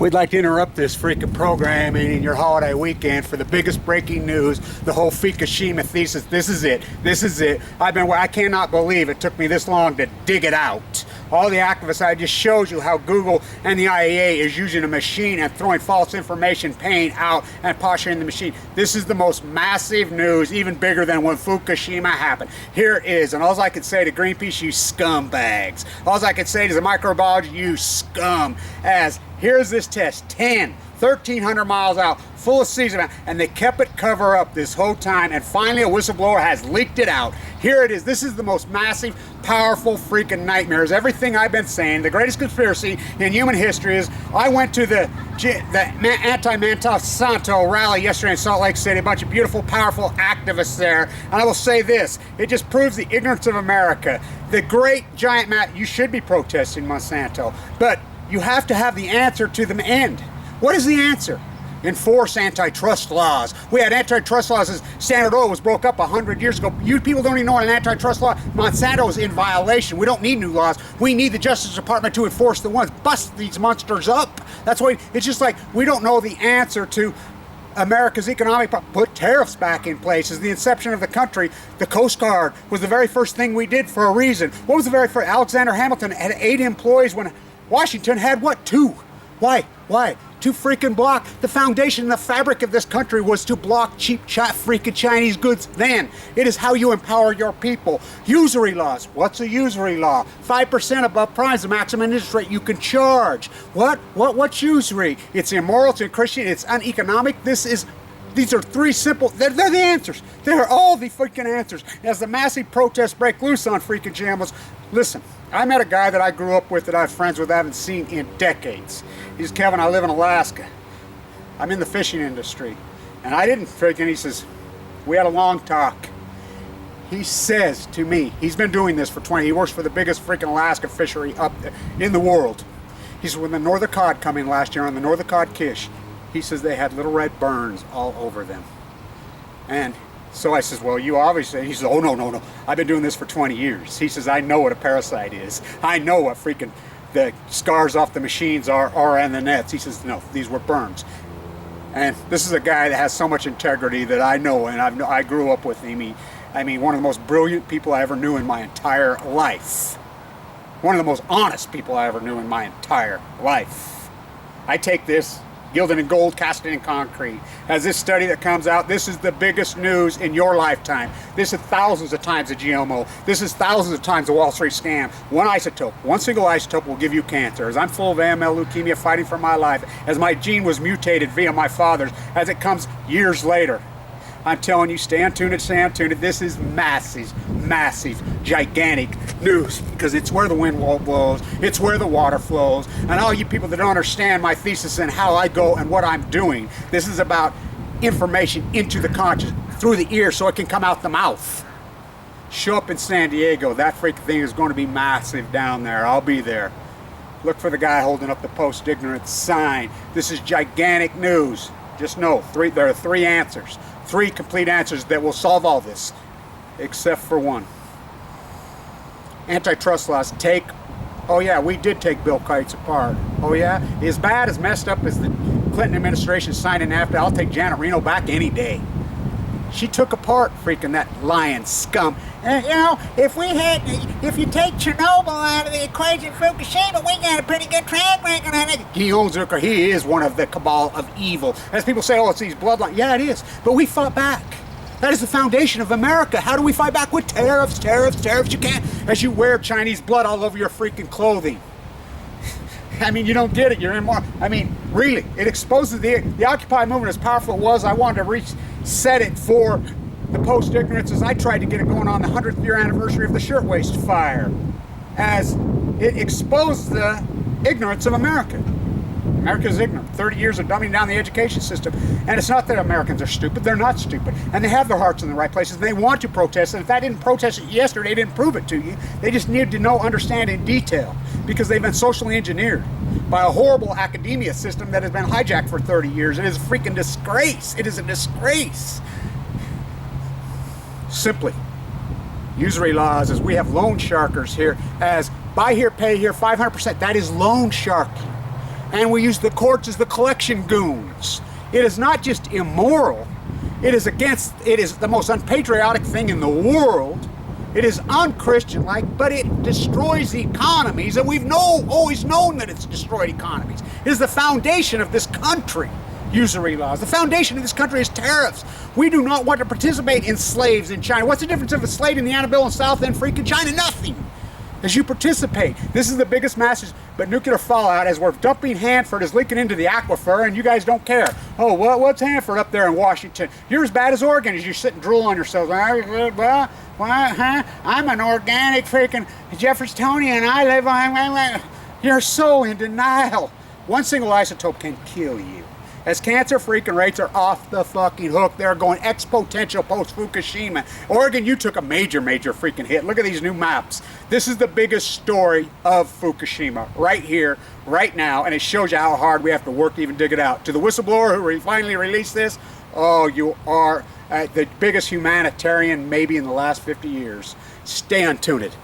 We'd like to interrupt this freaking programming in your holiday weekend for the biggest breaking news, the whole Fukushima thesis. This is it. This is it. I cannot believe it took me this long to dig it out. All the activists, I just showed you how Google and the IAEA is using a machine and throwing false information, paying out and posturing the machine. This is the most massive news, even bigger than when Fukushima happened. Here it is, and all I can say to Greenpeace, you scumbags. All I can say to the microbiology, you scum. As here's this test, 1,300 miles out, full of cesium, and they kept it cover up this whole time, and finally a whistleblower has leaked it out. Here it is. This is the most massive, powerful freaking nightmares. Everything I've been saying, the greatest conspiracy in human history is I went to the anti-Monsanto rally yesterday in Salt Lake City, a bunch of beautiful, powerful activists there, and I will say this, it just proves the ignorance of America. The great giant you should be protesting Monsanto, but you have to have the answer to the end. What is the answer? Enforce antitrust laws. We had antitrust laws as Standard Oil was broke up 100 years ago. You people don't even know what an antitrust law. Monsanto is in violation. We don't need new laws. We need the Justice Department to enforce the ones. Bust these monsters up. That's why it's just like we don't know the answer to America's economic problem. Put tariffs back in place. As the inception of the country, the Coast Guard was the very first thing we did for a reason. What was the very first? Alexander Hamilton had 8 employees when Washington had what? 2. Why? To freaking block the foundation, the fabric of this country was to block cheap freaking Chinese goods then. It is how you empower your people. Usury laws. What's a usury law? 5% above price, the maximum interest rate you can charge. What's usury? It's immoral, it's unchristian, it's uneconomic. These are 3 simple, they're the answers. They're all the freaking answers. As the massive protests break loose on freaking GMOs, listen, I met a guy that I grew up with that I have friends with I haven't seen in decades. He's Kevin, I live in Alaska. I'm in the fishing industry. And I didn't freaking, he says, we had a long talk. He says to me, he's been doing this for 20, he works for the biggest freaking Alaska fishery up in the world. He said when the Northern Cod come in last year on the Northern Cod Kish, he says they had little red burns all over them. And so I says, well, you obviously, he says, oh, no. I've been doing this for 20 years. He says, I know what a parasite is. I know what freaking the scars off the machines are in the nets. He says, no, these were burns. And this is a guy that has so much integrity that I know, and I grew up with him. I mean, one of the most brilliant people I ever knew in my entire life. One of the most honest people I ever knew in my entire life. I take this, gilded in gold, cast it in concrete. As this study that comes out, this is the biggest news in your lifetime. This is thousands of times a GMO. This is thousands of times a Wall Street scam. One isotope, one single isotope will give you cancer. As I'm full of AML leukemia fighting for my life, as my gene was mutated via my father's, as it comes years later, I'm telling you, stay tuned. This is massive, gigantic news because it's where the wind blows, it's where the water flows, and all you people that don't understand my thesis and how I go and what I'm doing, this is about information into the conscious, through the ear so it can come out the mouth. Show up in San Diego. That freaking thing is going to be massive down there. I'll be there. Look for the guy holding up the post-ignorance sign. This is gigantic news. Just know, there are 3 answers. 3 complete answers that will solve all this, except for one. Antitrust laws oh yeah, we did take Bill Kites apart. Oh yeah, as bad, as messed up as the Clinton administration signing after, I'll take Janet Reno back any day. She took apart freaking that lying scum. If you take Chernobyl out of the equation, Fukushima, we got a pretty good track record on it. He owns it, he is one of the cabal of evil. As people say, oh, it's these bloodlines. Yeah, it is. But we fought back. That is the foundation of America. How do we fight back? With tariffs. You can't, as you wear Chinese blood all over your freaking clothing. I mean, you don't get it. You're in more. I mean, really, it exposes the Occupy movement as powerful as it was. I wanted to set it for the post-ignorance as I tried to get it going on the 100th year anniversary of the shirtwaist fire, as it exposed the ignorance of America. America is ignorant. 30 years of dumbing down the education system. And it's not that Americans are stupid. They're not stupid. And they have their hearts in the right places. They want to protest. And if I didn't protest it yesterday, they didn't prove it to you. They just need to understand in detail. Because they've been socially engineered by a horrible academia system that has been hijacked for 30 years. It is a freaking disgrace. It is a disgrace. Simply, usury laws, as we have loan sharkers here, as buy here, pay here, 500%. That is loan sharking. and we use the courts as the collection goons. It is not just immoral, it is the most unpatriotic thing in the world. It is unchristian-like, but it destroys economies, and we've always known that it's destroyed economies. It is the foundation of this country, usury laws. The foundation of this country is tariffs. We do not want to participate in slaves in China. What's the difference of a slave in the Annabelle and South End freaking China? Nothing. As you participate. This is the biggest message, but nuclear fallout, as we're dumping Hanford, is leaking into the aquifer, and you guys don't care. Oh, what's Hanford up there in Washington? You're as bad as Oregon as you sit and drool on yourselves. I'm an organic freaking Jeffersonian. I live on... You're so in denial. One single isotope can kill you. As cancer freaking rates are off the fucking hook, they're going exponential post Fukushima. Oregon, you took a major freaking hit. Look at these new maps. This is the biggest story of Fukushima right here, right now, and it shows you how hard we have to work to even dig it out. To the whistleblower who finally released this, oh, you are the biggest humanitarian maybe in the last 50 years. Stay untuned.